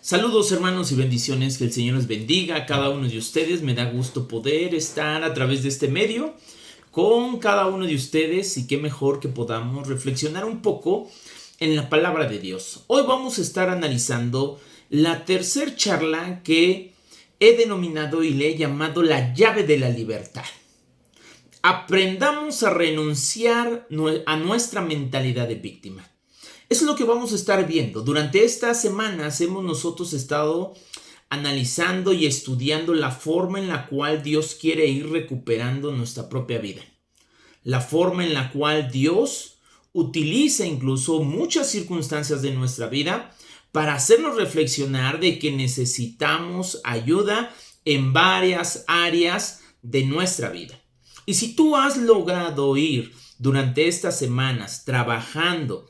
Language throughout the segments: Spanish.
Saludos hermanos y bendiciones, que el Señor les bendiga a cada uno de ustedes. Me da gusto poder estar a través de este medio con cada uno de ustedes y qué mejor que podamos reflexionar un poco en la palabra de Dios. Hoy vamos a estar analizando la tercera charla que he denominado y le he llamado la llave de la libertad. Aprendamos a renunciar a nuestra mentalidad de víctima. Eso es lo que vamos a estar viendo. Durante estas semanas hemos nosotros estado analizando y estudiando la forma en la cual Dios quiere ir recuperando nuestra propia vida. La forma en la cual Dios utiliza incluso muchas circunstancias de nuestra vida para hacernos reflexionar de que necesitamos ayuda en varias áreas de nuestra vida. Y si tú has logrado ir durante estas semanas trabajando,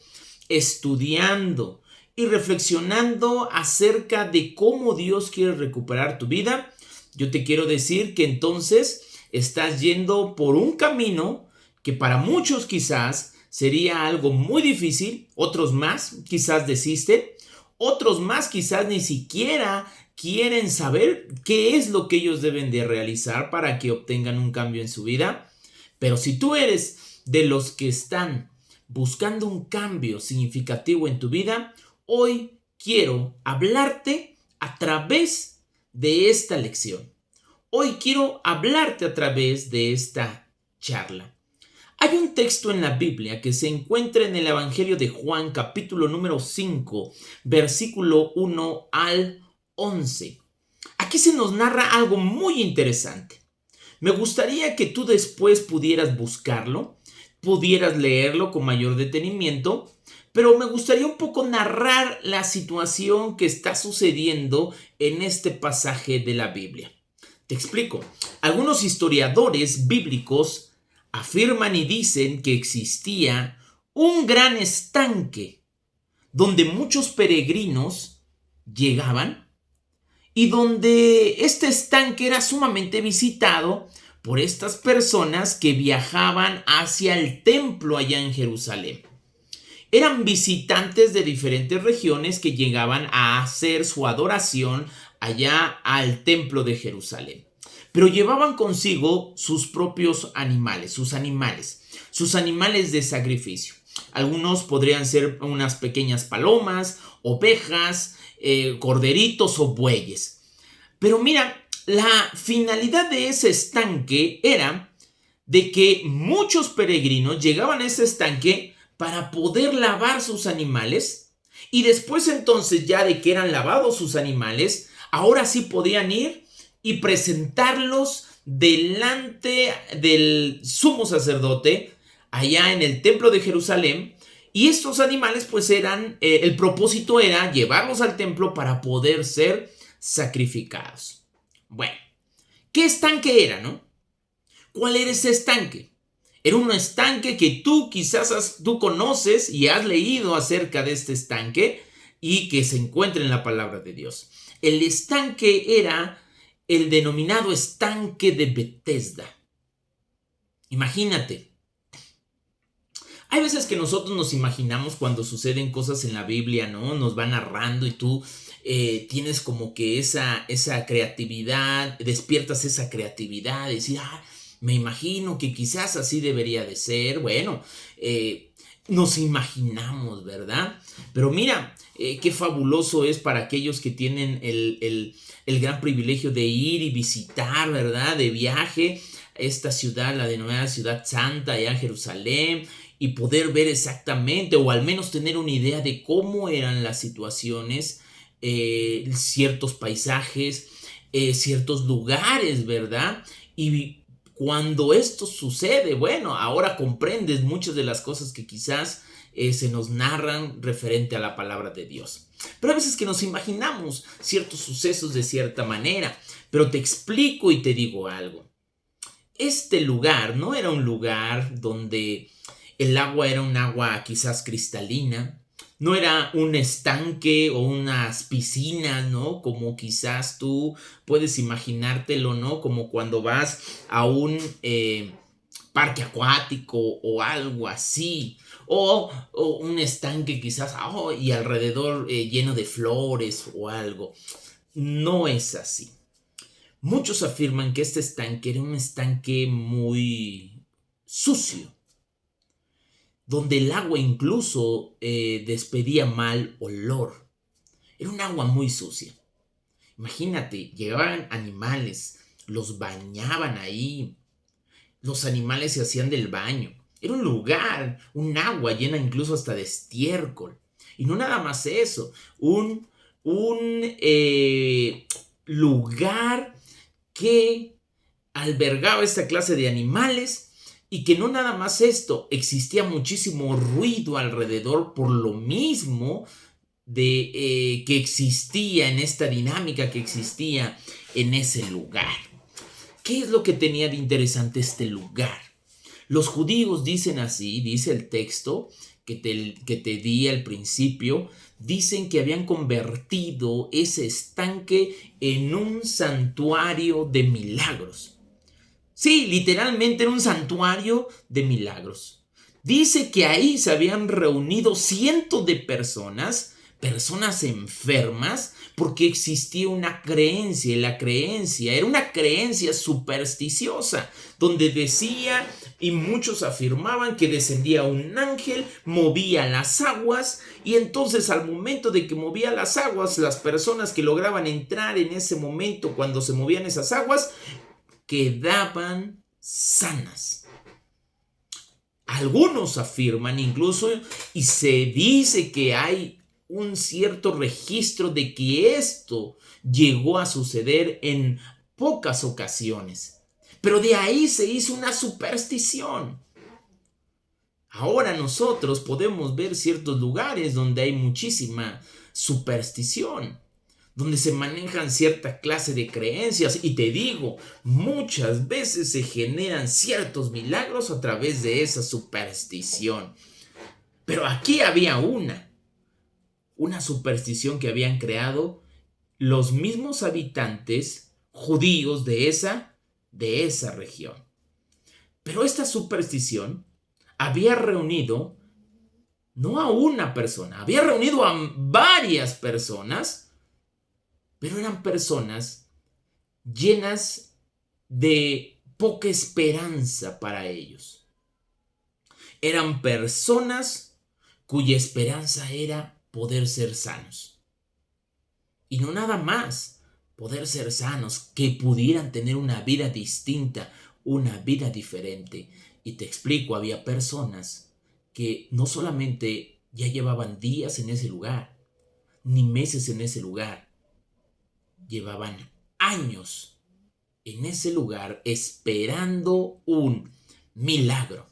estudiando y reflexionando acerca de cómo Dios quiere recuperar tu vida, yo te quiero decir que entonces estás yendo por un camino que para muchos quizás sería algo muy difícil, otros más quizás desisten, otros más quizás ni siquiera quieren saber qué es lo que ellos deben de realizar para que obtengan un cambio en su vida. Pero si tú eres de los que están buscando un cambio significativo en tu vida, hoy quiero hablarte a través de esta lección. Hoy quiero hablarte a través de esta charla. Hay un texto en la Biblia que se encuentra en el Evangelio de Juan, capítulo número 5, versículo 1 al 11. Aquí se nos narra algo muy interesante. Me gustaría que tú después pudieras buscarlo, pudieras leerlo con mayor detenimiento, pero me gustaría un poco narrar la situación que está sucediendo en este pasaje de la Biblia. Te explico. Algunos historiadores bíblicos afirman y dicen que existía un gran estanque donde muchos peregrinos llegaban y donde este estanque era sumamente visitado por estas personas que viajaban hacia el templo allá en Jerusalén. Eran visitantes de diferentes regiones que llegaban a hacer su adoración allá al templo de Jerusalén. Pero llevaban consigo sus propios animales, sus animales de sacrificio. Algunos podrían ser unas pequeñas palomas, ovejas, corderitos o bueyes. Pero mira, la finalidad de ese estanque era de que muchos peregrinos llegaban a ese estanque para poder lavar sus animales y después entonces ya de que eran lavados sus animales, ahora sí podían ir y presentarlos delante del sumo sacerdote allá en el templo de Jerusalén. Y estos animales pues el propósito era llevarlos al templo para poder ser sacrificados. Bueno, ¿qué estanque era, no? ¿Cuál era ese estanque? Era un estanque que tú quizás tú conoces y has leído acerca de este estanque y que se encuentra en la palabra de Dios. El estanque era el denominado estanque de Betesda. Imagínate. Hay veces que nosotros nos imaginamos cuando suceden cosas en la Biblia, ¿no? Nos va narrando y tú tienes como que esa creatividad, despiertas esa creatividad, de decir, me imagino que quizás así debería de ser. Bueno, nos imaginamos, ¿verdad? Pero mira, qué fabuloso es para aquellos que tienen el gran privilegio de ir y visitar, ¿verdad? De viaje esta ciudad, la denominada Ciudad Santa, allá en Jerusalén, y poder ver exactamente, o al menos tener una idea de cómo eran las situaciones, ciertos paisajes, ciertos lugares, ¿verdad? Y cuando esto sucede, bueno, ahora comprendes muchas de las cosas que quizás se nos narran referente a la palabra de Dios. Pero a veces que nos imaginamos ciertos sucesos de cierta manera, pero te explico y te digo algo. Este lugar no era un lugar donde el agua era un agua quizás cristalina, no era un estanque o unas piscinas, ¿no? Como quizás tú puedes imaginártelo, ¿no? Como cuando vas a un parque acuático o algo así. o un estanque quizás, y alrededor lleno de flores o algo. No es así. Muchos afirman que este estanque era un estanque muy sucio, donde el agua incluso despedía mal olor. Era un agua muy sucia. Imagínate, llegaban animales, los bañaban ahí, los animales se hacían del baño. Era un lugar, un agua llena incluso hasta de estiércol. Y no nada más eso, un lugar que albergaba esta clase de animales y que no nada más esto, existía muchísimo ruido alrededor por lo mismo que existía en esta dinámica que existía en ese lugar. ¿Qué es lo que tenía de interesante este lugar? Los judíos dicen así, dice el texto que te di al principio, dicen que habían convertido ese estanque en un santuario de milagros. Sí, literalmente era un santuario de milagros. Dice que ahí se habían reunido cientos de personas enfermas, porque existía una creencia, y la creencia era una creencia supersticiosa, donde decía, y muchos afirmaban, que descendía un ángel, movía las aguas, y entonces al momento de que movía las aguas, las personas que lograban entrar en ese momento, cuando se movían esas aguas, quedaban sanas. Algunos afirman incluso, y se dice que hay un cierto registro de que esto llegó a suceder en pocas ocasiones. Pero de ahí se hizo una superstición. Ahora nosotros podemos ver ciertos lugares donde hay muchísima superstición, donde se manejan cierta clase de creencias, y te digo, muchas veces se generan ciertos milagros a través de esa superstición. Pero aquí había una superstición que habían creado los mismos habitantes judíos de esa región. Pero esta superstición había reunido no a una persona, había reunido a varias personas, pero eran personas llenas de poca esperanza para ellos. Eran personas cuya esperanza era poder ser sanos. Y no nada más poder ser sanos, que pudieran tener una vida distinta, una vida diferente. Y te explico, había personas que no solamente ya llevaban días en ese lugar, ni meses en ese lugar, llevaban años en ese lugar esperando un milagro.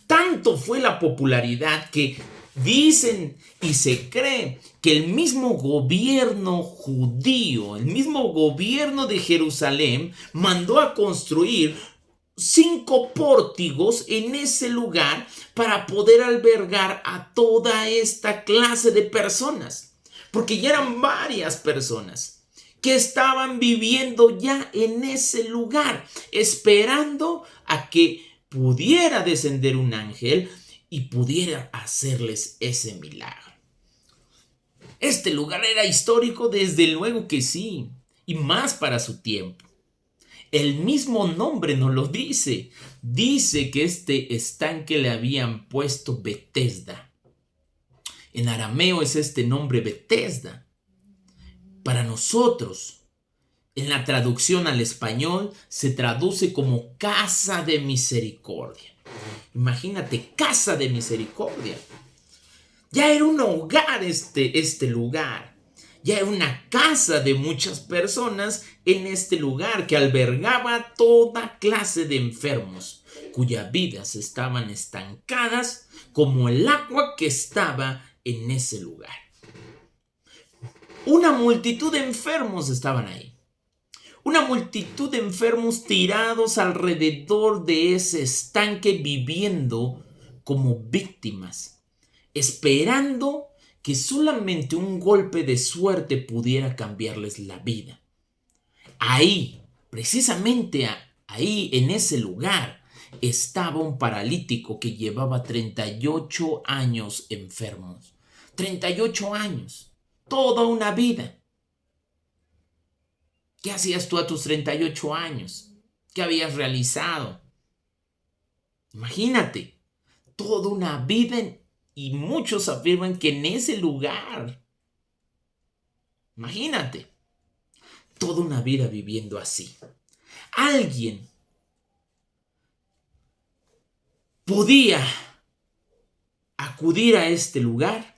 Tanto fue la popularidad que dicen y se cree que el mismo gobierno judío, el mismo gobierno de Jerusalén, mandó a construir 5 pórtigos en ese lugar para poder albergar a toda esta clase de personas, porque ya eran varias personas que estaban viviendo ya en ese lugar, esperando a que pudiera descender un ángel y pudiera hacerles ese milagro. Este lugar era histórico, desde luego que sí, y más para su tiempo. El mismo nombre nos lo dice. Dice que este estanque le habían puesto Betesda. En arameo es este nombre Betesda. Para nosotros, en la traducción al español, se traduce como casa de misericordia. Imagínate, casa de misericordia. Ya era un hogar este lugar. Ya era una casa de muchas personas en este lugar, que albergaba toda clase de enfermos, cuyas vidas estaban estancadas como el agua que estaba en ese lugar. Una multitud de enfermos estaban ahí. Una multitud de enfermos tirados alrededor de ese estanque, viviendo como víctimas, esperando que solamente un golpe de suerte pudiera cambiarles la vida. Ahí, precisamente ahí, en ese lugar, estaba un paralítico que llevaba 38 años enfermos. 38 años. Toda una vida. ¿Qué hacías tú a tus 38 años? ¿Qué habías realizado? Imagínate, toda una vida y muchos afirman que en ese lugar. Imagínate, toda una vida viviendo así. Alguien podía acudir a este lugar,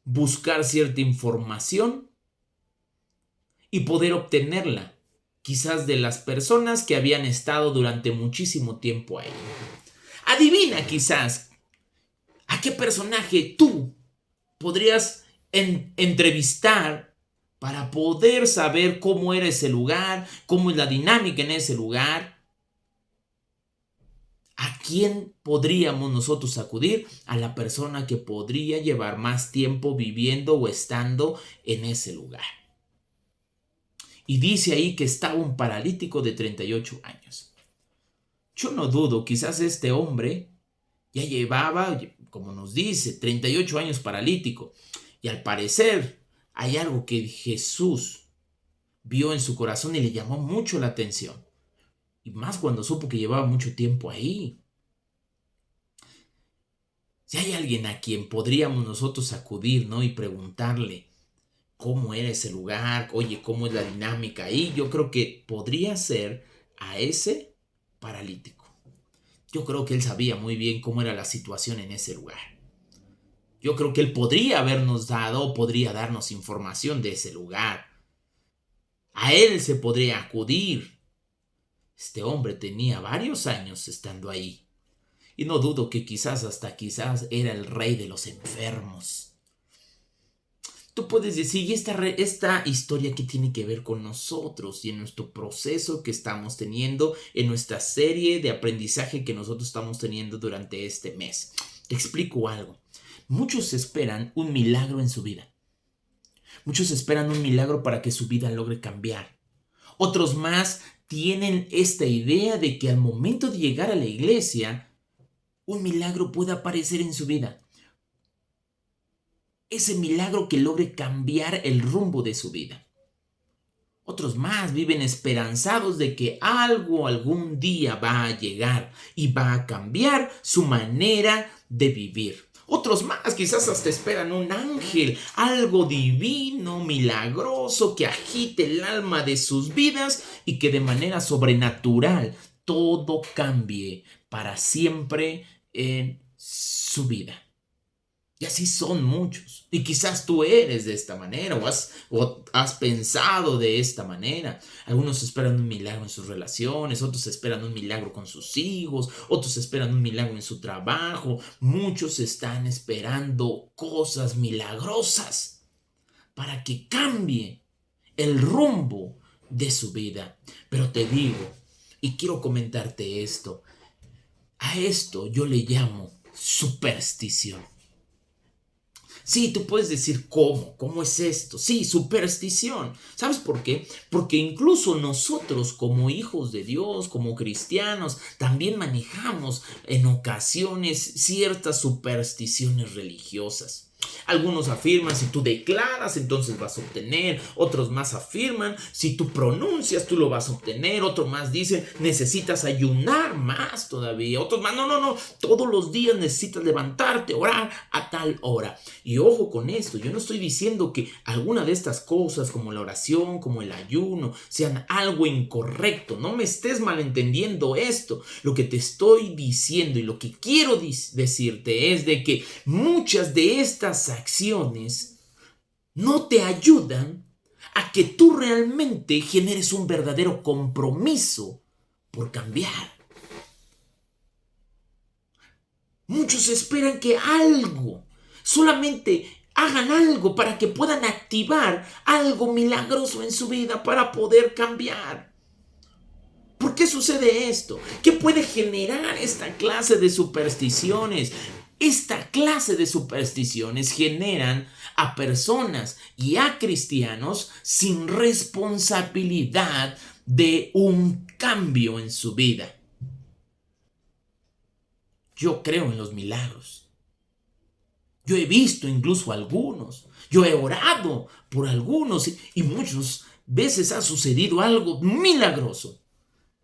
buscar cierta información y poder obtenerla, quizás de las personas que habían estado durante muchísimo tiempo ahí. Adivina quizás a qué personaje tú podrías entrevistar para poder saber cómo era ese lugar, cómo es la dinámica en ese lugar. ¿A quién podríamos nosotros acudir? A la persona que podría llevar más tiempo viviendo o estando en ese lugar. Y dice ahí que estaba un paralítico de 38 años. Yo no dudo, quizás este hombre ya llevaba, como nos dice, 38 años paralítico. Y al parecer hay algo que Jesús vio en su corazón y le llamó mucho la atención. Y más cuando supo que llevaba mucho tiempo ahí. Si hay alguien a quien podríamos nosotros acudir, ¿no? Y preguntarle cómo era ese lugar, oye, cómo es la dinámica ahí, yo creo que podría ser a ese paralítico. Yo creo que él sabía muy bien cómo era la situación en ese lugar. Yo creo que él podría habernos dado, podría darnos información de ese lugar. A él se podría acudir. Este hombre tenía varios años estando ahí. Y no dudo que quizás era el rey de los enfermos. Tú puedes decir, ¿y esta historia qué tiene que ver con nosotros y en nuestro proceso que estamos teniendo, en nuestra serie de aprendizaje que nosotros estamos teniendo durante este mes? Te explico algo. Muchos esperan un milagro en su vida. Muchos esperan un milagro para que su vida logre cambiar. Otros más tienen esta idea de que al momento de llegar a la iglesia, un milagro puede aparecer en su vida. Ese milagro que logre cambiar el rumbo de su vida. Otros más viven esperanzados de que algo algún día va a llegar y va a cambiar su manera de vivir. Otros más quizás hasta esperan un ángel, algo divino, milagroso, que agite el alma de sus vidas y que de manera sobrenatural todo cambie para siempre en su vida. Y así son muchos. Y quizás tú eres de esta manera o has pensado de esta manera. Algunos esperan un milagro en sus relaciones, otros esperan un milagro con sus hijos, otros esperan un milagro en su trabajo. Muchos están esperando cosas milagrosas para que cambie el rumbo de su vida. Pero te digo, y quiero comentarte esto, a esto yo le llamo superstición. Sí, tú puedes decir, ¿cómo es esto? Sí, superstición. ¿Sabes por qué? Porque incluso nosotros como hijos de Dios, como cristianos, también manejamos en ocasiones ciertas supersticiones religiosas. Algunos afirman, si tú declaras, entonces vas a obtener. Otros más afirman, si tú pronuncias, tú lo vas a obtener. Otros más dicen, necesitas ayunar más todavía. Otros más, no, todos los días necesitas levantarte, orar a tal hora. Y ojo con esto, yo no estoy diciendo que alguna de estas cosas, como la oración, como el ayuno, sean algo incorrecto. No me estés malentendiendo esto. Lo que te estoy diciendo y lo que quiero decirte es de que muchas de estas acciones no te ayudan a que tú realmente generes un verdadero compromiso por cambiar. Muchos esperan que solamente hagan algo para que puedan activar algo milagroso en su vida para poder cambiar. ¿Por qué sucede esto? ¿Qué puede generar esta clase de supersticiones? Esta clase de supersticiones generan a personas y a cristianos sin responsabilidad de un cambio en su vida. Yo creo en los milagros. Yo he visto incluso algunos. Yo he orado por algunos y muchas veces ha sucedido algo milagroso.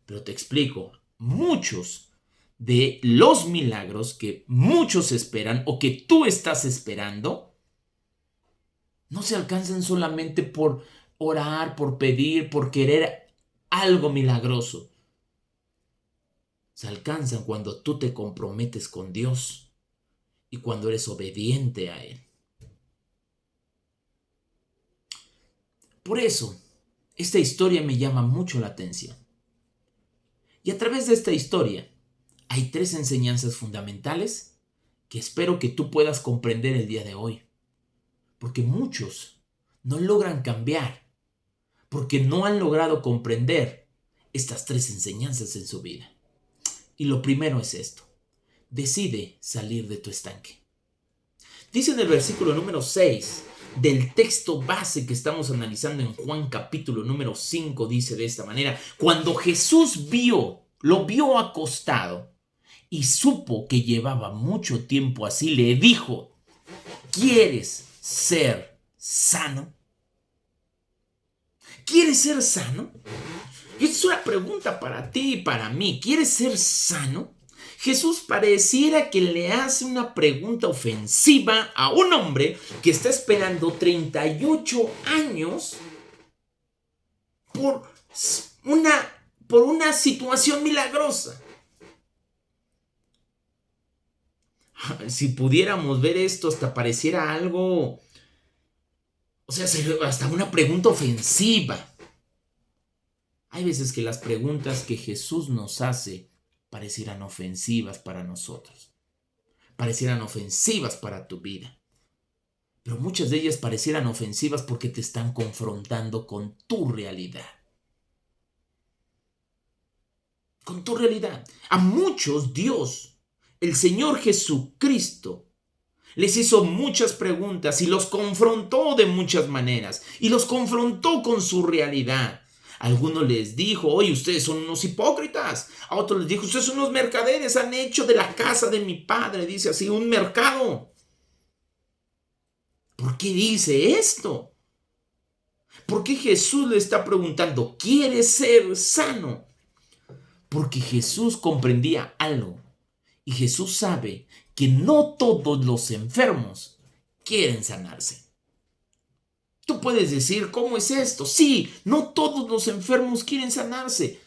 Pero te explico, muchos de los milagros que muchos esperan o que tú estás esperando no se alcanzan solamente por orar, por pedir, por querer algo milagroso. Se alcanzan cuando tú te comprometes con Dios y cuando eres obediente a Él. Por eso, esta historia me llama mucho la atención. Y a través de esta historia hay 3 enseñanzas fundamentales que espero que tú puedas comprender el día de hoy. Porque muchos no logran cambiar, porque no han logrado comprender estas 3 enseñanzas en su vida. Y lo primero es esto: decide salir de tu estanque. Dice en el versículo número 6 del texto base que estamos analizando en Juan capítulo número 5, dice de esta manera: cuando Jesús lo vio acostado y supo que llevaba mucho tiempo así, le dijo: ¿quieres ser sano? ¿Quieres ser sano? Y esta es una pregunta para ti y para mí. ¿Quieres ser sano? Jesús pareciera que le hace una pregunta ofensiva a un hombre que está esperando 38 años por una situación milagrosa. Si pudiéramos ver esto, hasta pareciera algo, o sea, hasta una pregunta ofensiva. Hay veces que las preguntas que Jesús nos hace parecieran ofensivas para nosotros, parecieran ofensivas para tu vida, pero muchas de ellas parecieran ofensivas porque te están confrontando con tu realidad. Con tu realidad. A muchos Dios, el Señor Jesucristo, les hizo muchas preguntas y los confrontó de muchas maneras y los confrontó con su realidad. A algunos les dijo: oye, ustedes son unos hipócritas. A otros les dijo: ustedes son unos mercaderes, han hecho de la casa de mi padre, dice así, un mercado. ¿Por qué dice esto? ¿Por qué Jesús le está preguntando: ¿quieres ser sano? Porque Jesús comprendía algo. Y Jesús sabe que no todos los enfermos quieren sanarse. Tú puedes decir: ¿cómo es esto? Sí, no todos los enfermos quieren sanarse.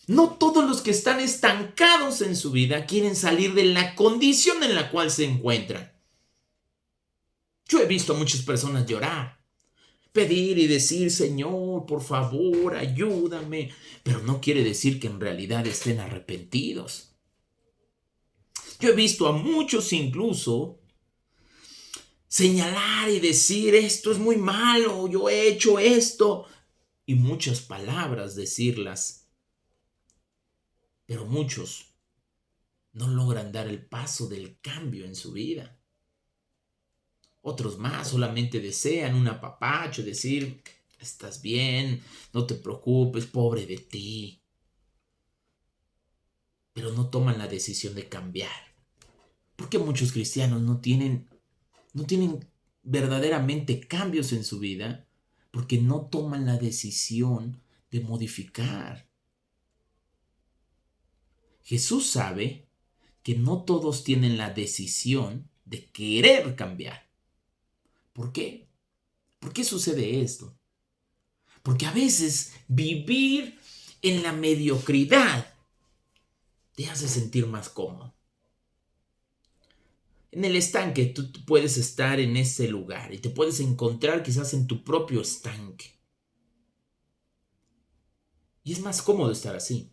No todos los que están estancados en su vida quieren salir de la condición en la cual se encuentran. Yo he visto a muchas personas llorar, pedir y decir: Señor, por favor, ayúdame. Pero no quiere decir que en realidad estén arrepentidos. Yo he visto a muchos incluso señalar y decir: esto es muy malo, yo he hecho esto. Y muchas palabras decirlas. Pero muchos no logran dar el paso del cambio en su vida. Otros más solamente desean un apapacho, decir: estás bien, no te preocupes, pobre de ti. Pero no toman la decisión de cambiar. Porque muchos cristianos no tienen verdaderamente cambios en su vida porque no toman la decisión de modificar. Jesús sabe que no todos tienen la decisión de querer cambiar. ¿Por qué? ¿Por qué sucede esto? Porque a veces vivir en la mediocridad te hace sentir más cómodo. En el estanque tú puedes estar en ese lugar y te puedes encontrar quizás en tu propio estanque. Y es más cómodo estar así.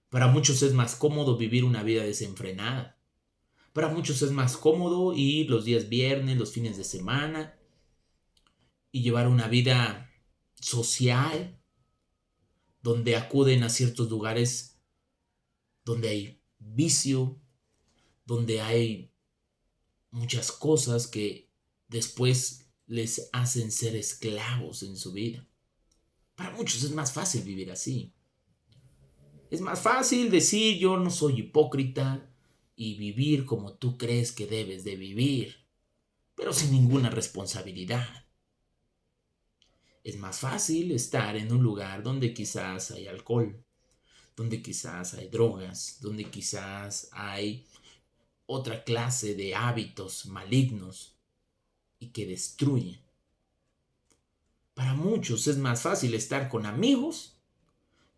Para muchos es más cómodo vivir una vida desenfrenada. Para muchos es más cómodo ir los días viernes, los fines de semana y llevar una vida social donde acuden a ciertos lugares donde hay vicio, donde hay muchas cosas que después les hacen ser esclavos en su vida. Para muchos es más fácil vivir así. Es más fácil decir yo no soy hipócrita y vivir como tú crees que debes de vivir, pero sin ninguna responsabilidad. Es más fácil estar en un lugar donde quizás hay alcohol, donde quizás hay drogas, donde quizás hay otra clase de hábitos malignos y que destruyen. Para muchos es más fácil estar con amigos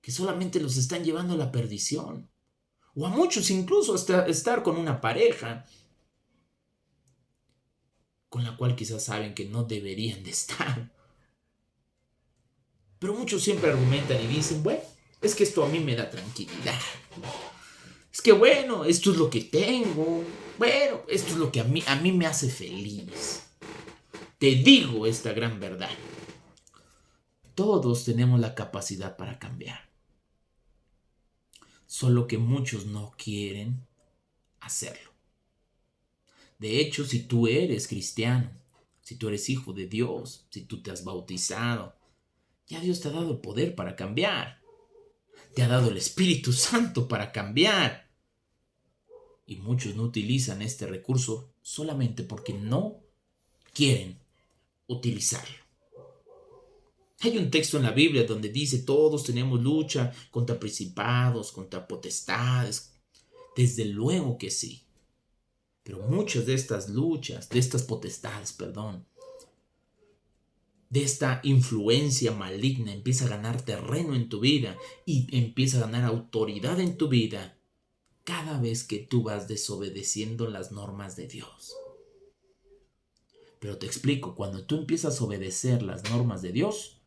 que solamente los están llevando a la perdición. O a muchos incluso hasta estar con una pareja con la cual quizás saben que no deberían de estar. Pero muchos siempre argumentan y dicen, bueno, es que esto a mí me da tranquilidad. Es que bueno, esto es lo que tengo. Bueno, esto es lo que a mí me hace feliz. Te digo esta gran verdad. Todos tenemos la capacidad para cambiar. Solo que muchos no quieren hacerlo. De hecho, si tú eres cristiano, si tú eres hijo de Dios, si tú te has bautizado, ya Dios te ha dado el poder para cambiar. Te ha dado el Espíritu Santo para cambiar. Y muchos no utilizan este recurso solamente porque no quieren utilizarlo. Hay un texto en la Biblia donde dice todos tenemos lucha contra principados, contra potestades. Desde luego que sí. Pero muchas de estas luchas, de estas potestades, de esta influencia maligna empieza a ganar terreno en tu vida y empieza a ganar autoridad en tu vida cada vez que tú vas desobedeciendo las normas de Dios. Pero te explico, cuando tú empiezas a obedecer las normas de Dios,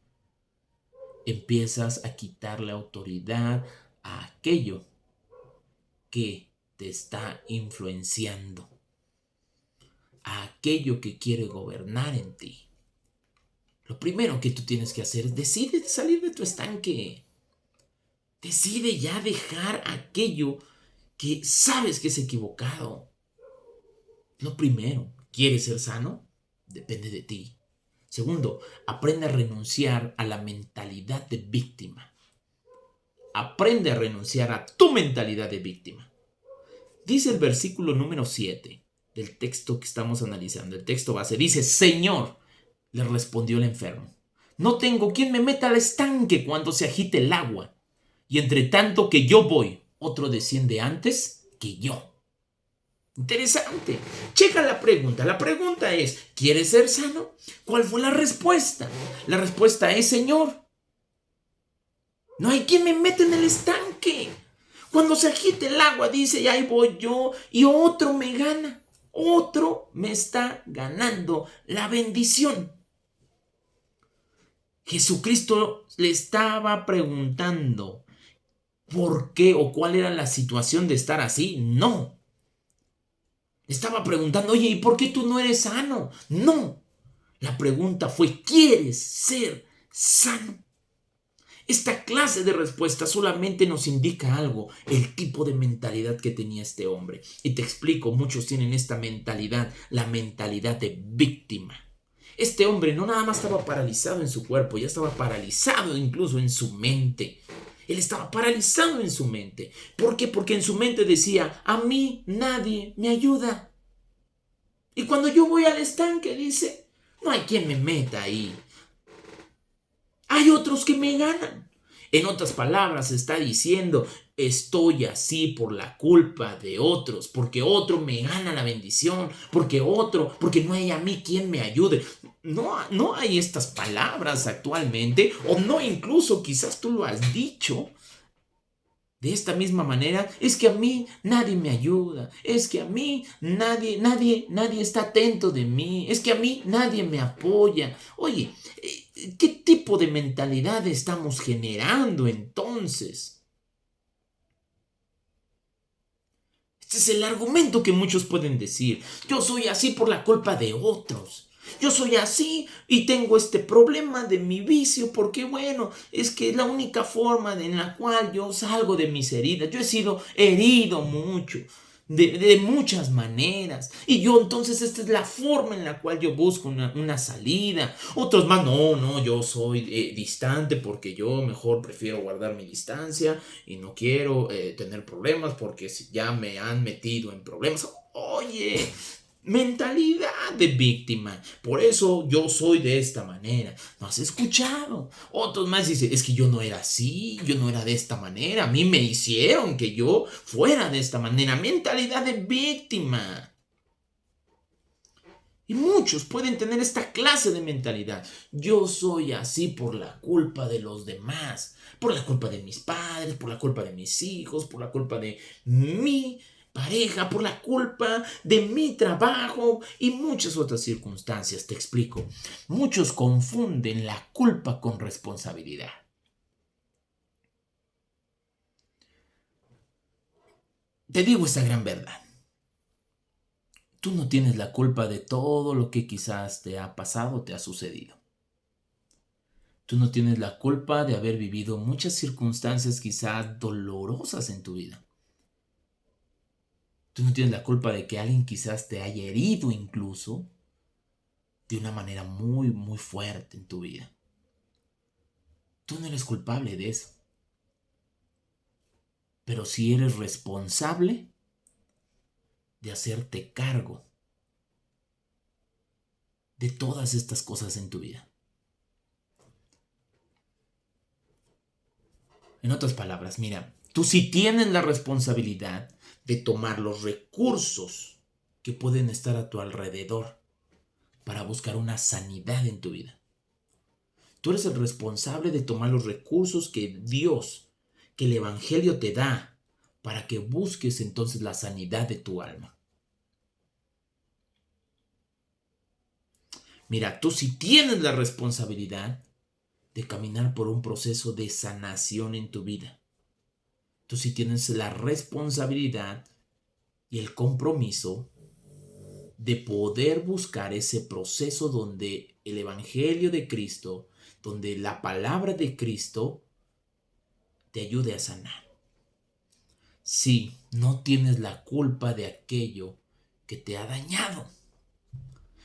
empiezas a quitarle autoridad a aquello que te está influenciando, a aquello que quiere gobernar en ti. Lo primero que tú tienes que hacer es decide salir de tu estanque. Decide ya dejar aquello que sabes que es equivocado. Lo primero, ¿quieres ser sano? Depende de ti. Segundo, aprende a renunciar a la mentalidad de víctima. Aprende a renunciar a tu mentalidad de víctima. Dice el versículo número 7 del texto que estamos analizando, el texto base, dice, Señor, le respondió el enfermo, no tengo quien me meta al estanque cuando se agite el agua, y entre tanto que yo voy, otro desciende antes que yo. Interesante. Checa la pregunta. La pregunta es, ¿quieres ser sano? ¿Cuál fue la respuesta? La respuesta es, Señor, no hay quien me meta en el estanque. Cuando se agite el agua, dice, y ahí voy yo, y otro me gana. Otro me está ganando la bendición. Jesucristo le estaba preguntando por qué o cuál era la situación de estar así. No. Le estaba preguntando, oye, ¿y por qué tú no eres sano? No. La pregunta fue, ¿quieres ser sano? Esta clase de respuesta solamente nos indica algo, el tipo de mentalidad que tenía este hombre. Y te explico, muchos tienen esta mentalidad, la mentalidad de víctima. Este hombre no nada más estaba paralizado en su cuerpo, ya estaba paralizado incluso en su mente. Él estaba paralizado en su mente. ¿Por qué? Porque en su mente decía, a mí nadie me ayuda. Y cuando yo voy al estanque, dice, no hay quien me meta ahí. Hay otros que me ganan. En otras palabras, está diciendo, estoy así por la culpa de otros, porque otro me gana la bendición, porque no hay a mí quien me ayude. No hay estas palabras actualmente, o no incluso quizás tú lo has dicho. De esta misma manera, es que a mí nadie me ayuda, es que a mí nadie está atento de mí, es que a mí nadie me apoya. Oye, ¿qué tipo de mentalidad estamos generando entonces? Este es el argumento que muchos pueden decir. Yo soy así por la culpa de otros. Yo soy así y tengo este problema de mi vicio porque, bueno, es que es la única forma en la cual yo salgo de mis heridas. Yo he sido herido mucho. de muchas maneras. Y yo entonces esta es la forma en la cual yo busco una salida. Otros más, no, yo soy distante porque yo mejor prefiero guardar mi distancia y no quiero tener problemas porque si ya me han metido en problemas. Oye, mentalidad de víctima. Por eso yo soy de esta manera. ¿No has escuchado? Otros más dicen, es que yo no era así, yo no era de esta manera. A mí me hicieron que yo fuera de esta manera. Mentalidad de víctima. Y muchos pueden tener esta clase de mentalidad. Yo soy así por la culpa de los demás. Por la culpa de mis padres, por la culpa de mis hijos, por la culpa de mi pareja, por la culpa de mi trabajo y muchas otras circunstancias. Te explico. Muchos confunden la culpa con responsabilidad. Te digo esta gran verdad. Tú no tienes la culpa de todo lo que quizás te ha pasado, te ha sucedido. Tú no tienes la culpa de haber vivido muchas circunstancias quizás dolorosas en tu vida. Tú no tienes la culpa de que alguien quizás te haya herido incluso de una manera muy, muy fuerte en tu vida. Tú no eres culpable de eso. Pero sí eres responsable de hacerte cargo de todas estas cosas en tu vida. En otras palabras, mira, tú sí tienes la responsabilidad de tomar los recursos que pueden estar a tu alrededor para buscar una sanidad en tu vida. Tú eres el responsable de tomar los recursos que Dios, que el Evangelio te da para que busques entonces la sanidad de tu alma. Mira, tú sí tienes la responsabilidad de caminar por un proceso de sanación en tu vida. Tú sí tienes la responsabilidad y el compromiso de poder buscar ese proceso donde el Evangelio de Cristo, donde la palabra de Cristo te ayude a sanar. Sí, no tienes la culpa de aquello que te ha dañado,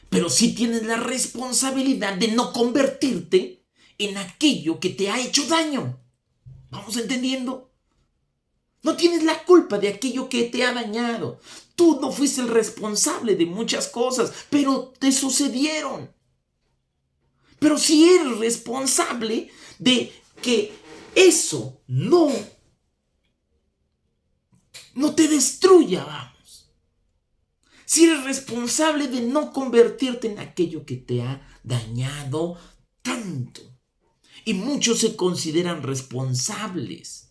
pero sí tienes la responsabilidad de no convertirte en aquello que te ha hecho daño. ¿Vamos entendiendo? No tienes la culpa de aquello que te ha dañado. Tú no fuiste el responsable de muchas cosas, pero te sucedieron. Pero sí eres responsable de que eso no te destruya, vamos. Si eres responsable de no convertirte en aquello que te ha dañado tanto. Y muchos se consideran responsables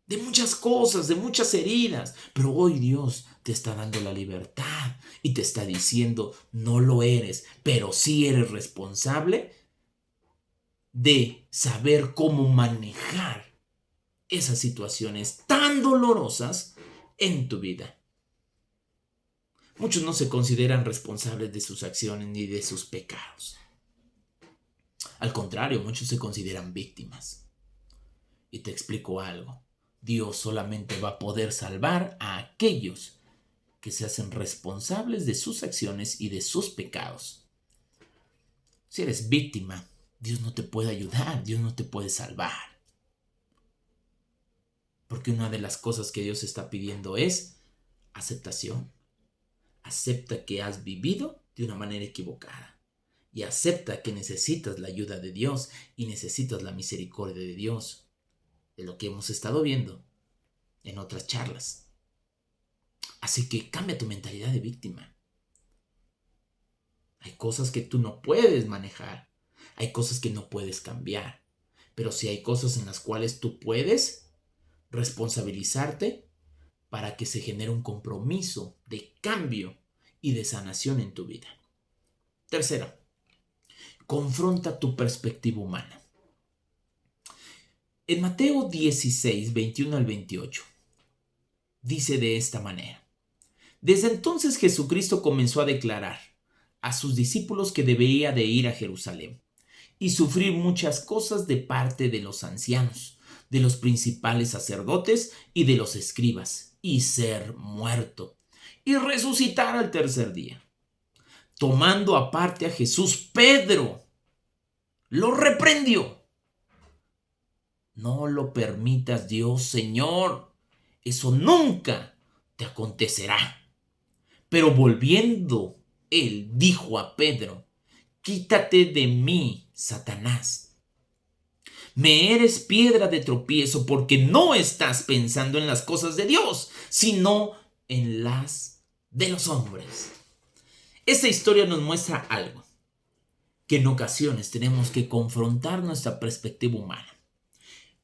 de muchas cosas, de muchas heridas. Pero hoy Dios te está dando la libertad y te está diciendo, no lo eres, pero sí eres responsable de saber cómo manejar esas situaciones tan dolorosas en tu vida. Muchos no se consideran responsables de sus acciones ni de sus pecados. Al contrario, muchos se consideran víctimas. Y te explico algo. Dios solamente va a poder salvar a aquellos que se hacen responsables de sus acciones y de sus pecados. Si eres víctima, Dios no te puede ayudar, Dios no te puede salvar. Porque una de las cosas que Dios está pidiendo es aceptación. Acepta que has vivido de una manera equivocada. Y acepta que necesitas la ayuda de Dios y necesitas la misericordia de Dios. De lo que hemos estado viendo en otras charlas. Así que cambia tu mentalidad de víctima. Hay cosas que tú no puedes manejar. Hay cosas que no puedes cambiar. Pero sí hay cosas en las cuales tú puedes responsabilizarte para que se genere un compromiso de cambio y de sanación en tu vida. Tercero, confronta tu perspectiva humana. En Mateo 16, 21 al 28, dice de esta manera: Desde entonces Jesucristo comenzó a declarar a sus discípulos que debería de ir a Jerusalén y sufrir muchas cosas de parte de los ancianos, de los principales sacerdotes y de los escribas, y ser muerto, y resucitar al tercer día. Tomando aparte a Jesús, Pedro lo reprendió. No lo permitas, Dios, Señor. Eso nunca te acontecerá. Pero volviendo, él dijo a Pedro: quítate de mí, Satanás. Me eres piedra de tropiezo porque no estás pensando en las cosas de Dios, sino en las de los hombres. Esta historia nos muestra algo, que en ocasiones tenemos que confrontar nuestra perspectiva humana.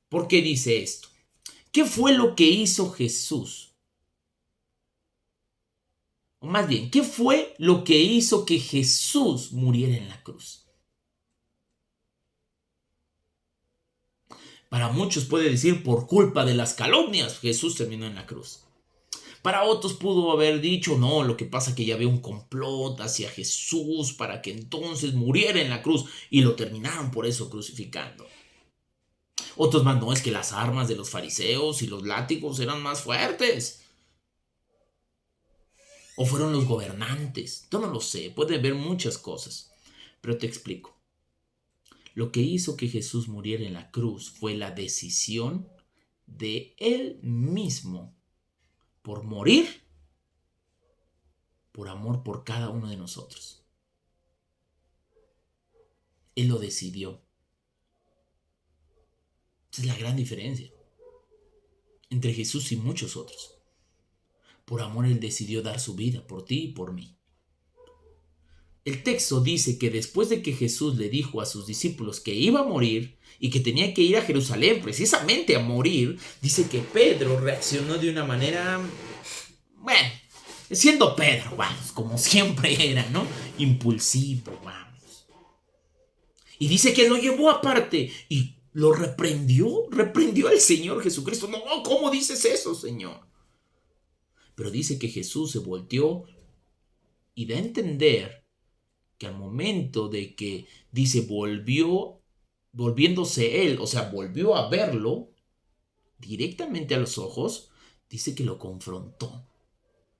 ¿Por qué dice esto? ¿Qué fue lo que hizo Jesús? O más bien, ¿qué fue lo que hizo que Jesús muriera en la cruz? Para muchos puede decir por culpa de las calumnias Jesús terminó en la cruz. Para otros pudo haber dicho, no, lo que pasa es que ya había un complot hacia Jesús para que entonces muriera en la cruz y lo terminaron por eso crucificando. Otros más, no, es que las armas de los fariseos y los látigos eran más fuertes. O fueron los gobernantes. Yo no lo sé, puede haber muchas cosas. Pero te explico. Lo que hizo que Jesús muriera en la cruz fue la decisión de Él mismo por morir por amor por cada uno de nosotros. Él lo decidió. Esa es la gran diferencia entre Jesús y muchos otros. Por amor Él decidió dar su vida por ti y por mí. El texto dice que después de que Jesús le dijo a sus discípulos que iba a morir y que tenía que ir a Jerusalén precisamente a morir, dice que Pedro reaccionó de una manera, bueno, siendo Pedro, vamos, como siempre era, ¿no? Impulsivo, vamos. Y dice que lo llevó aparte y lo reprendió al Señor Jesucristo. No, ¿cómo dices eso, Señor? Pero dice que Jesús se volteó y da a entender que al momento de que dice volviéndose él, o sea, volvió a verlo directamente a los ojos, dice que lo confrontó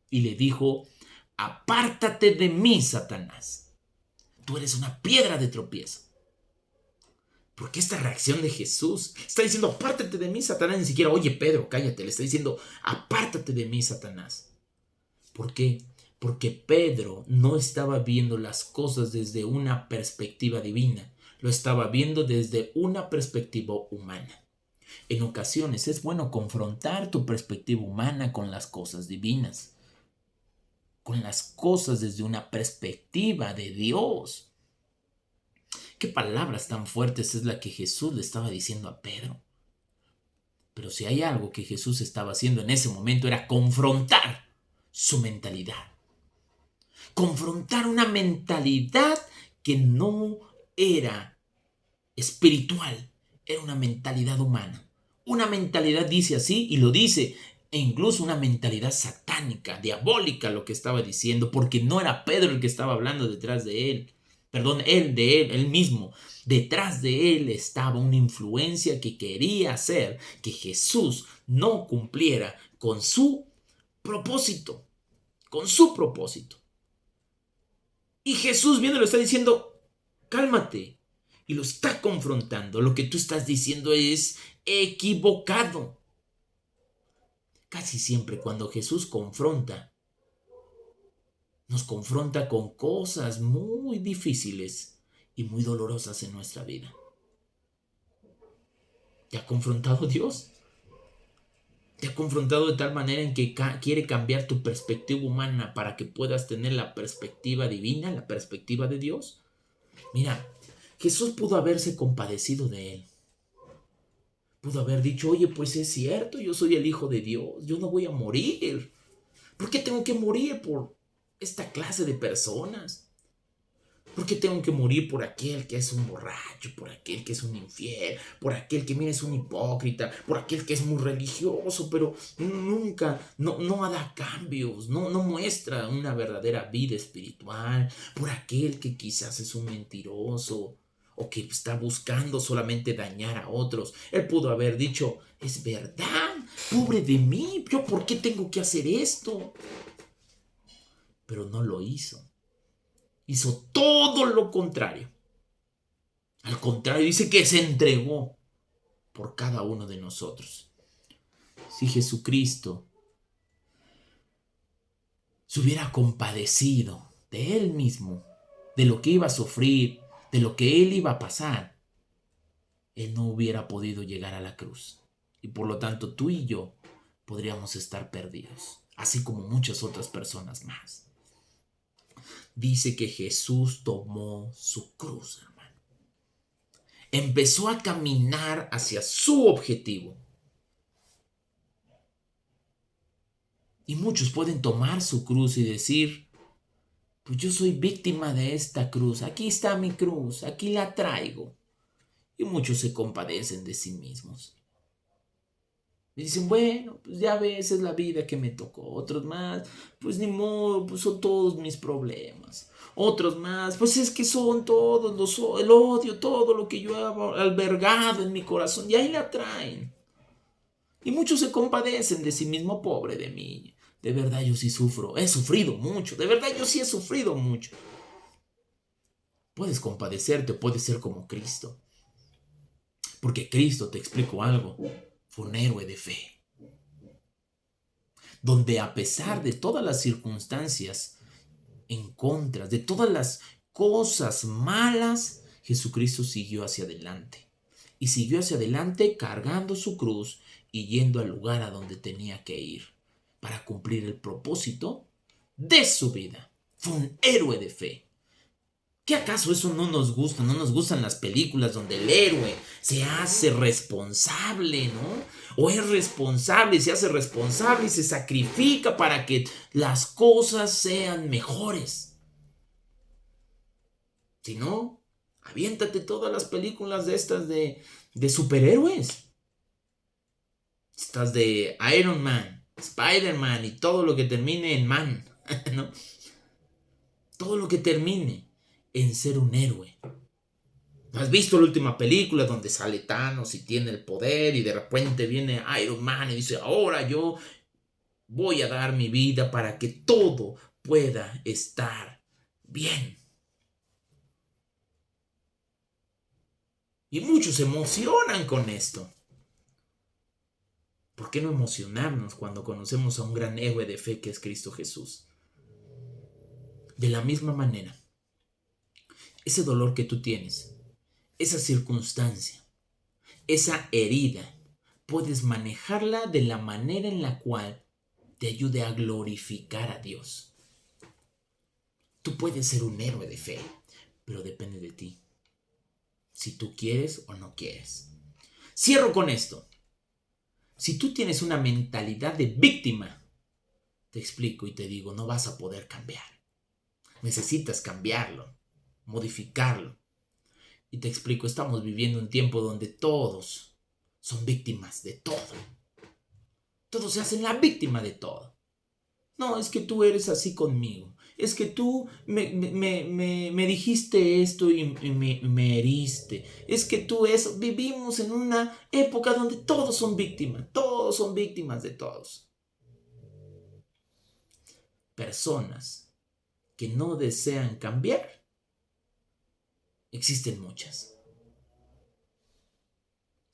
y le dijo: apártate de mí, Satanás. Tú eres una piedra de tropiezo. Porque esta reacción de Jesús está diciendo: apártate de mí, Satanás. Ni siquiera, oye, Pedro, cállate. Le está diciendo: apártate de mí, Satanás. ¿Por qué? Porque Pedro no estaba viendo las cosas desde una perspectiva divina. Lo estaba viendo desde una perspectiva humana. En ocasiones es bueno confrontar tu perspectiva humana con las cosas divinas, con las cosas desde una perspectiva de Dios. ¿Qué palabras tan fuertes es la que Jesús le estaba diciendo a Pedro? Pero si hay algo que Jesús estaba haciendo en ese momento era confrontar su mentalidad. Confrontar una mentalidad que no era espiritual, era una mentalidad humana. Una mentalidad, dice así, y lo dice, e incluso una mentalidad satánica, diabólica, lo que estaba diciendo, porque no era Pedro el que estaba hablando detrás de él. Perdón, él mismo. Detrás de él estaba una influencia que quería hacer que Jesús no cumpliera con su propósito. Con su propósito. Y Jesús viéndolo está diciendo: cálmate. Y lo está confrontando. Lo que tú estás diciendo es equivocado. Casi siempre cuando Jesús confronta, nos confronta con cosas muy difíciles y muy dolorosas en nuestra vida. ¿Te ha confrontado Dios? ¿Te ha confrontado de tal manera en que quiere cambiar tu perspectiva humana para que puedas tener la perspectiva divina, la perspectiva de Dios? Mira, Jesús pudo haberse compadecido de él. Pudo haber dicho: oye, pues es cierto, yo soy el Hijo de Dios, yo no voy a morir. ¿Por qué tengo que morir por esta clase de personas? ¿Por qué tengo que morir por aquel que es un borracho, por aquel que es un infiel, por aquel que, mira, es un hipócrita, por aquel que es muy religioso, pero nunca, no da cambios, no muestra una verdadera vida espiritual, por aquel que quizás es un mentiroso, o que está buscando solamente dañar a otros. Él pudo haber dicho, es verdad, pobre de mí, ¿yo por qué tengo que hacer esto? Pero no lo hizo. Hizo todo lo contrario. Al contrario, dice que se entregó por cada uno de nosotros. Si Jesucristo se hubiera compadecido de Él mismo, de lo que iba a sufrir, de lo que Él iba a pasar, Él no hubiera podido llegar a la cruz. Y por lo tanto, tú y yo podríamos estar perdidos, así como muchas otras personas más. Dice que Jesús tomó su cruz, hermano. Empezó a caminar hacia su objetivo. Y muchos pueden tomar su cruz y decir, pues yo soy víctima de esta cruz, aquí está mi cruz, aquí la traigo. Y muchos se compadecen de sí mismos. Y dicen, bueno, pues ya ves, es la vida que me tocó. Otros más, pues ni modo, pues son todos mis problemas. Otros más, pues es que son todos el odio, todo lo que yo he albergado en mi corazón. Y ahí la traen. Y muchos se compadecen de sí mismo, pobre de mí. De verdad yo sí sufro, he sufrido mucho, de verdad yo sí he sufrido mucho. Puedes compadecerte, puedes ser como Cristo. Porque Cristo, te explico algo, fue un héroe de fe. Donde a pesar de todas las circunstancias en contra, de todas las cosas malas, Jesucristo siguió hacia adelante. Y siguió hacia adelante cargando su cruz y yendo al lugar a donde tenía que ir para cumplir el propósito de su vida. Fue un héroe de fe. ¿Qué acaso eso no nos gusta? No nos gustan las películas donde el héroe se hace responsable, ¿no? O es responsable, se hace responsable y se sacrifica para que las cosas sean mejores. Si no, aviéntate todas las películas de estas de superhéroes. Estas de Iron Man, Spider-Man y todo lo que termine en man, ¿no? Todo lo que termine en ser un héroe. ¿Has visto la última película donde sale Thanos y tiene el poder y de repente viene Iron Man y dice, ahora yo voy a dar mi vida para que todo pueda estar bien? Y muchos se emocionan con esto. ¿Por qué no emocionarnos cuando conocemos a un gran héroe de fe que es Cristo Jesús? De la misma manera, ese dolor que tú tienes, esa circunstancia, esa herida, puedes manejarla de la manera en la cual te ayude a glorificar a Dios. Tú puedes ser un héroe de fe, pero depende de ti. Si tú quieres o no quieres. Cierro con esto. Si tú tienes una mentalidad de víctima, te explico y te digo, no vas a poder cambiar. Necesitas cambiarlo, modificarlo. Y te explico, estamos viviendo un tiempo donde todos son víctimas de todo. Todos se hacen la víctima de todo. No, es que tú eres así conmigo. Es que tú me dijiste esto y me heriste. Es que vivimos en una época donde todos son víctimas de todos. Personas que no desean cambiar, existen muchas.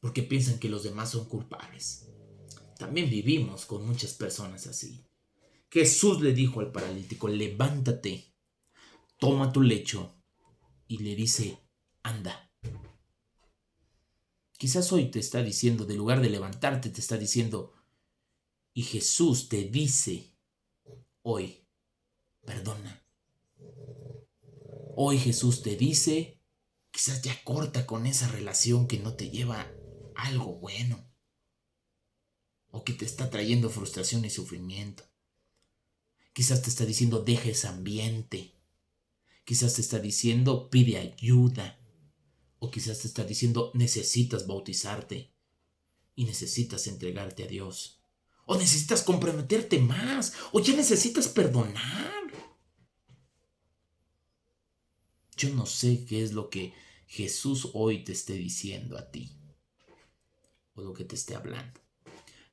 Porque piensan que los demás son culpables. También vivimos con muchas personas así. Jesús le dijo al paralítico, levántate, toma tu lecho, y le dice, anda. Quizás hoy te está diciendo, en lugar de levantarte, te está diciendo, y Jesús te dice hoy, perdona. Hoy Jesús te dice, quizás ya corta con esa relación que no te lleva a algo bueno, o que te está trayendo frustración y sufrimiento. Quizás te está diciendo, deja ese ambiente. Quizás te está diciendo, pide ayuda. O quizás te está diciendo, necesitas bautizarte. Y necesitas entregarte a Dios. O necesitas comprometerte más. O ya necesitas perdonar. Yo no sé qué es lo que Jesús hoy te esté diciendo a ti o lo que te esté hablando.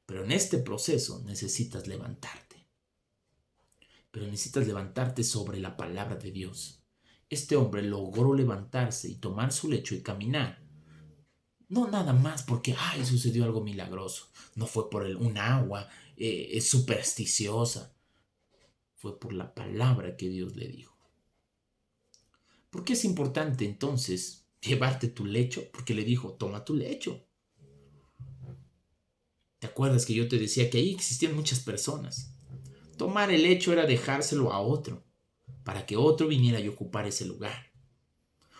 Pero en este proceso necesitas levantarte. Pero necesitas levantarte sobre la palabra de Dios. Este hombre logró levantarse y tomar su lecho y caminar. No nada más porque, sucedió algo milagroso. No fue por un agua supersticiosa. Fue por la palabra que Dios le dijo. ¿Por qué es importante entonces llevarte tu lecho? Porque le dijo, toma tu lecho. ¿Te acuerdas que yo te decía que ahí existían muchas personas? Tomar el lecho era dejárselo a otro, para que otro viniera y ocupara ese lugar.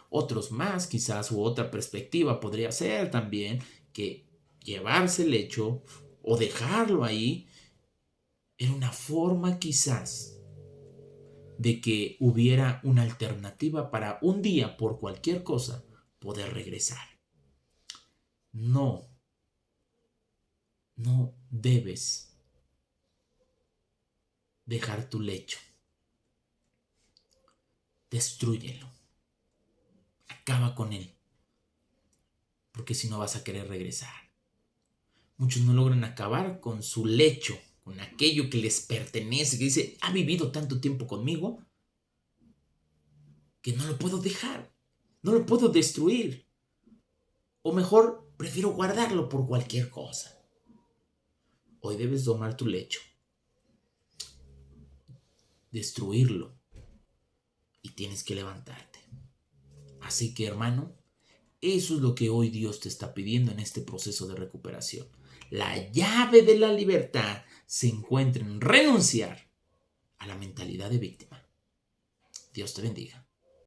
Otros más, quizás, u otra perspectiva podría ser también que llevarse el lecho o dejarlo ahí era una forma quizás de que hubiera una alternativa para un día, por cualquier cosa, poder regresar. No debes dejar tu lecho. Destrúyelo. Acaba con él. Porque si no vas a querer regresar. Muchos no logran acabar con su lecho, con aquello que les pertenece, que dice, ha vivido tanto tiempo conmigo, que no lo puedo dejar, no lo puedo destruir. O mejor, prefiero guardarlo por cualquier cosa. Hoy debes tomar tu lecho, destruirlo, y tienes que levantarte. Así que, hermano, eso es lo que hoy Dios te está pidiendo en este proceso de recuperación. La llave de la libertad se encuentra en renunciar a la mentalidad de víctima. Dios te bendiga.